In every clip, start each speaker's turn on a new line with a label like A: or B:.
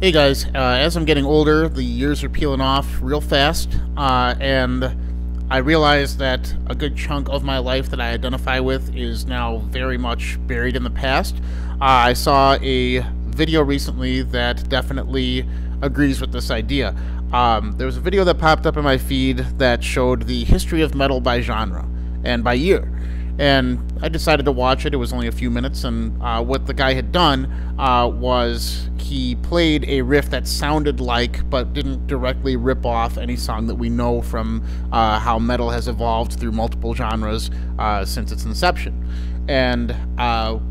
A: Hey guys, as I'm getting older, the years are peeling off real fast, and I realize that a good chunk of my life that I identify with is now very much buried in the past. I saw a video recently that definitely agrees with this idea. There was a video that popped up in my feed that showed the history of metal by genre and by year. And I decided to watch it. It was only a few minutes, and what the guy had done was he played a riff that sounded like, but didn't directly rip off any song that we know from how metal has evolved through multiple genres since its inception. And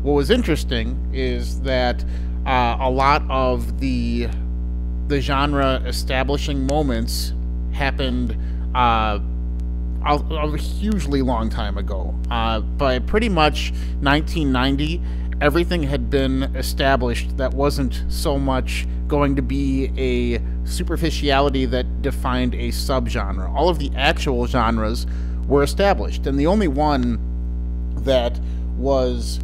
A: what was interesting is that a lot of the genre establishing moments happened a hugely long time ago. By pretty much 1990, everything had been established that wasn't so much going to be a superficiality that defined a subgenre. All of the actual genres were established, and the only one that was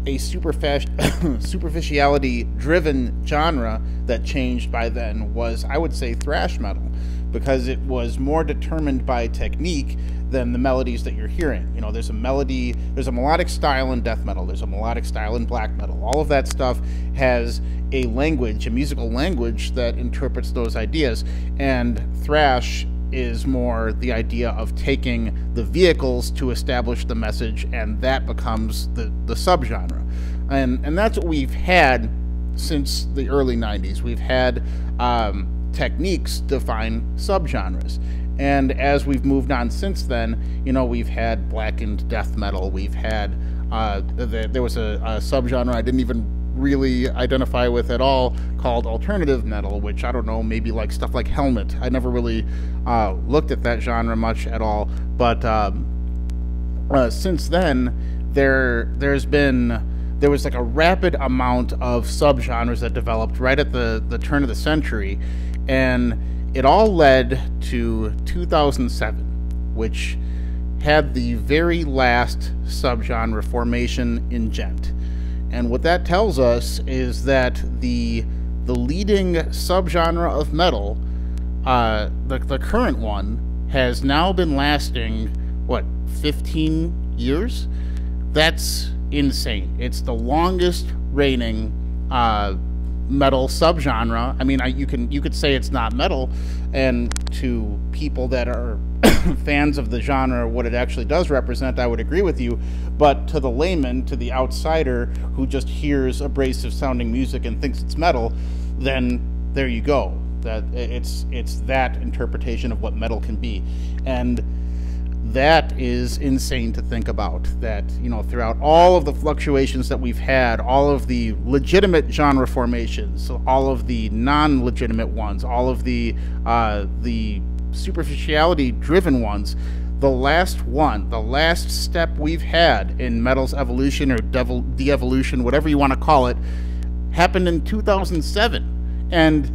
A: a superficiality-driven genre that changed by then was, I would say, thrash metal, because it was more determined by technique than the melodies that you're hearing. You know, there's a melodic style in death metal, there's a melodic style in black metal. All of that stuff has a language, a musical language that interprets those ideas, and thrash is more the idea of taking the vehicles to establish the message, and that becomes the subgenre. And that's what we've had since the early 90s. We've had techniques define subgenres, and as we've moved on since then, you know, we've had blackened death metal, we've had there was a subgenre I didn't even really identify with at all called alternative metal, which, I don't know, maybe like stuff like Helmet. I never really looked at that genre much at all, but since then there was like a rapid amount of subgenres that developed right at the turn of the century, and it all led to 2007, which had the very last subgenre formation in Djent. And what that tells us is that the leading subgenre of metal, the current one, has now been lasting, what, 15 years? That's insane. It's the longest reigning metal subgenre. I mean, you could say it's not metal, and to people that are fans of the genre, what it actually does represent, I would agree with you. But to the layman, to the outsider who just hears abrasive sounding music and thinks it's metal, then there you go. That it's that interpretation of what metal can be, and that is insane to think about. That, you know, throughout all of the fluctuations that we've had, all of the legitimate genre formations, all of the non-legitimate ones, all of the superficiality-driven ones, the last step we've had in metal's evolution or de-evolution, whatever you want to call it, happened in 2007. And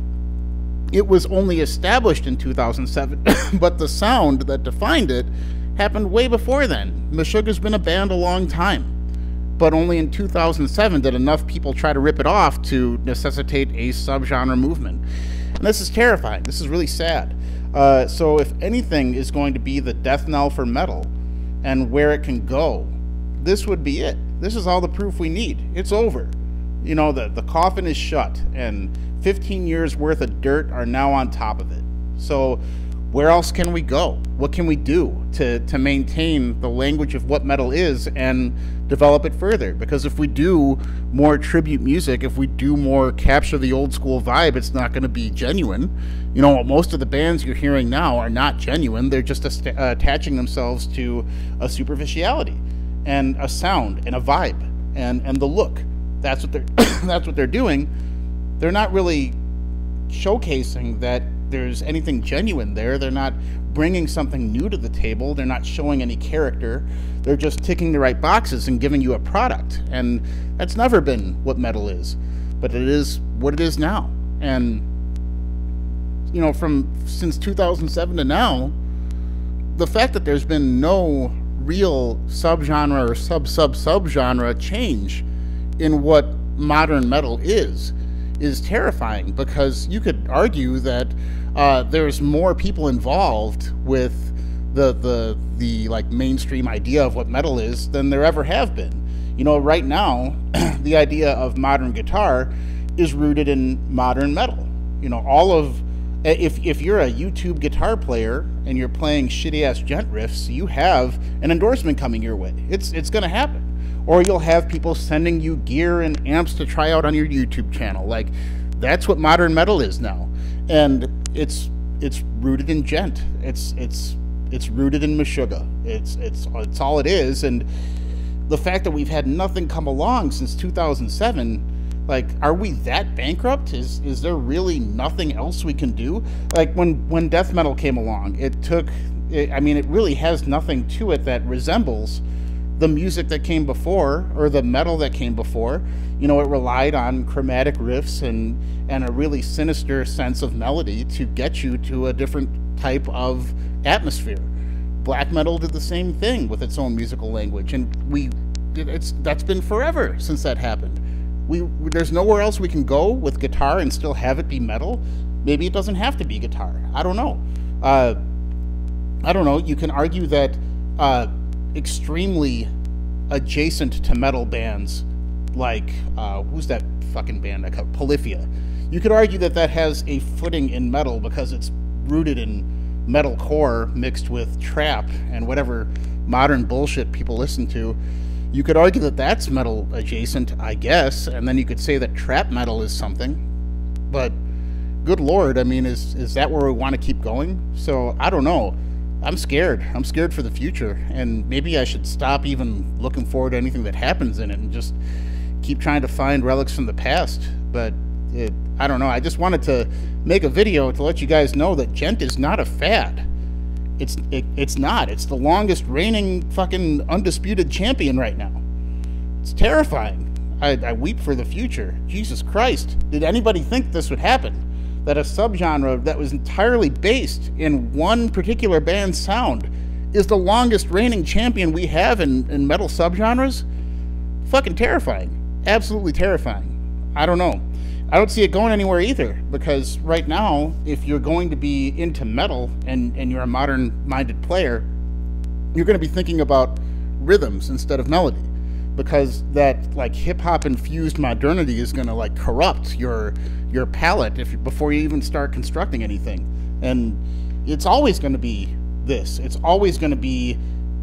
A: it was only established in 2007, but the sound that defined it happened way before then. Meshuggah's been a band a long time, but only in 2007 did enough people try to rip it off to necessitate a subgenre movement. And this is terrifying. This is really sad. So if anything is going to be the death knell for metal and where it can go, this would be it. This is all the proof we need. It's over. You know, the coffin is shut, and 15 years worth of dirt are now on top of it. So where else can we go? What can we do to maintain the language of what metal is and develop it further? Because if we do more tribute music, if we do more capture the old school vibe, it's not going to be genuine. You know, most of the bands you're hearing now are not genuine. They're just attaching themselves to a superficiality and a sound and a vibe and the look. That's what they're that's what they're doing. They're not really showcasing that there's anything genuine there. They're not bringing something new to the table. They're not showing any character. They're just ticking the right boxes and giving you a product. And that's never been what metal is, but it is what it is now. And, you know, since 2007 to now, the fact that there's been no real subgenre or subgenre change in what modern metal is is terrifying, because you could argue that there's more people involved with the like mainstream idea of what metal is than there ever have been. You know, right now, the idea of modern guitar is rooted in modern metal. You know, if you're a YouTube guitar player and you're playing shitty ass Djent riffs, you have an endorsement coming your way. It's going to happen. Or you'll have people sending you gear and amps to try out on your YouTube channel. Like, that's what modern metal is now, and it's rooted in Djent. It's rooted in Meshuggah. It's all it is. And the fact that we've had nothing come along since 2007, like, are we that bankrupt? Is there really nothing else we can do? Like, when death metal came along, it really has nothing to it that resembles the music that came before, or the metal that came before. You know, it relied on chromatic riffs and a really sinister sense of melody to get you to a different type of atmosphere. Black metal did the same thing with its own musical language, and that's been forever since that happened. There's nowhere else we can go with guitar and still have it be metal. Maybe it doesn't have to be guitar. I don't know. You can argue that extremely adjacent to metal bands like who's that fucking band? Polyphia. You could argue that has a footing in metal because it's rooted in metalcore mixed with trap and whatever modern bullshit people listen to. You could argue that that's metal adjacent, I guess, and then you could say that trap metal is something. But good lord, I mean, is that where we want to keep going? So I don't know. I'm scared. I'm scared for the future, and maybe I should stop even looking forward to anything that happens in it and just keep trying to find relics from the past. But I don't know. I just wanted to make a video to let you guys know that Djent is not a fad. It's not. It's the longest reigning fucking undisputed champion right now. It's terrifying. I weep for the future. Jesus Christ. Did anybody think this would happen? That a subgenre that was entirely based in one particular band's sound is the longest reigning champion we have in metal subgenres? Fucking terrifying. Absolutely terrifying. I don't know. I don't see it going anywhere either, because right now, if you're going to be into metal and you're a modern-minded player, you're going to be thinking about rhythms instead of melody, because that like hip-hop infused modernity is going to like corrupt your palate before you even start constructing anything. And it's always going to be this. It's always going to be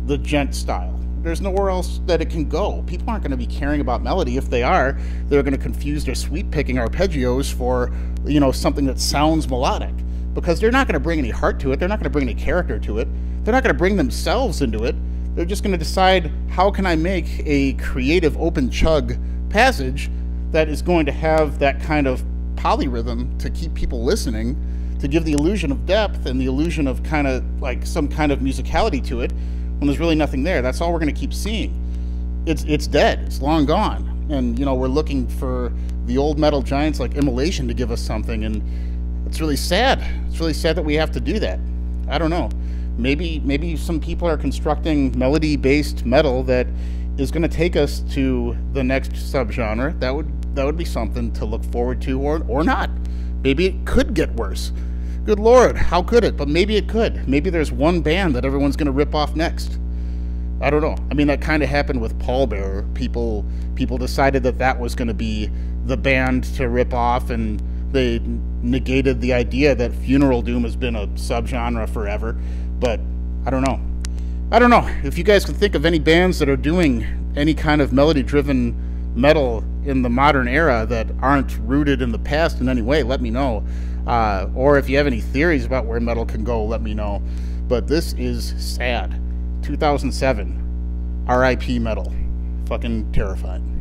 A: the Djent style. There's nowhere else that it can go. People aren't going to be caring about melody. If they are, they're going to confuse their sweep-picking arpeggios for, you know, something that sounds melodic, because they're not going to bring any heart to it. They're not going to bring any character to it. They're not going to bring themselves into it. They're just going to decide, how can I make a creative open chug passage that is going to have that kind of polyrhythm to keep people listening, to give the illusion of depth and the illusion of kind of like some kind of musicality to it, when there's really nothing there. That's all we're going to keep seeing. It's dead. It's long gone. And, you know, we're looking for the old metal giants like Immolation to give us something, and it's really sad. It's really sad that we have to do that. I don't know. Maybe some people are constructing melody-based metal that is going to take us to the next subgenre. That would be something to look forward to, or not. Maybe it could get worse. Good lord, how could it? But maybe it could. Maybe there's one band that everyone's going to rip off next. I don't know. I mean, that kind of happened with Pallbearer. People decided that was going to be the band to rip off, and they negated the idea that Funeral Doom has been a subgenre forever. But I don't know. I don't know. If you guys can think of any bands that are doing any kind of melody-driven metal in the modern era that aren't rooted in the past in any way, let me know. Or if you have any theories about where metal can go, let me know. But this is sad. 2007. R.I.P. metal. Fucking terrifying.